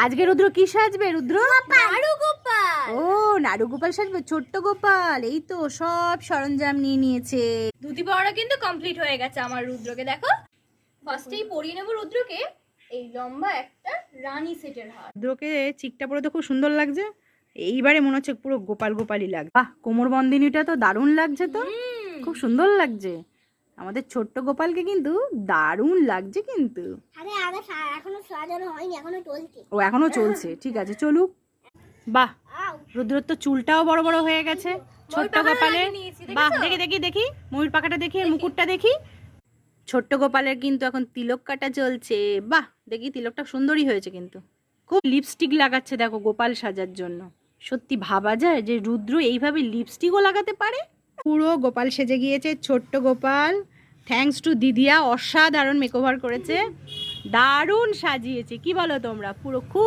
আজকে রুদ্র কি সাজবে? রুদ্র নাড়ু গোপাল। ও নাড়ু গোপাল সাজবে, ছোট্ট গোপাল। এই তো সব সরঞ্জাম নিয়ে নিয়েছে। ধুতি পরাটা কিন্তু কমপ্লিট হয়ে গেছে আমার রুদ্রকে। দেখো ফার্স্টেই পরিয়ে নেবো রুদ্রকে এই লম্বা একটা রানী সেটের হার। রুদ্রকে চিকটা পরে তো খুব সুন্দর লাগছে। এইবারে মনে হচ্ছে পুরো গোপাল গোপালই লাগবে। বাহ, কোমর বন্দিনীটা তো দারুণ লাগছে, তো খুব সুন্দর লাগছে। আমাদের ছোট্ট গোপালকে কিন্তু দারুণ লাগছে কিন্তু। আরে আরে এখনো সাজানো হয়নি, এখনো চলছে। ও এখনো চলছে, ঠিক আছে চলুক। বাহ, রুদ্রর তো চুলটাও বড় বড় হয়ে গেছে ছোট্ট গোপালের। বাহ, দেখি দেখি দেখি ময়ূর পাখাটা দেখি, আর মুকুটটা দেখি। ছোট্ট গোপালের কিন্তু এখন তিলক কাটা চলছে। বাহ, দেখি তিলকটা সুন্দরই হয়েছে কিন্তু। খুব লিপস্টিক লাগাচ্ছে দেখো গোপাল সাজার জন্য। সত্যি ভাবা যায় যে রুদ্র এইভাবে লিপস্টিকও লাগাতে পারে। পুরো গোপাল সেজে গিয়েছে ছোট্ট গোপাল। থ্যাঙ্কস টু দিদিয়া, অসাধারণ মেকওভার করেছে, দারুণ সাজিয়েছে। কি বলো তোমরা? পুরো খুব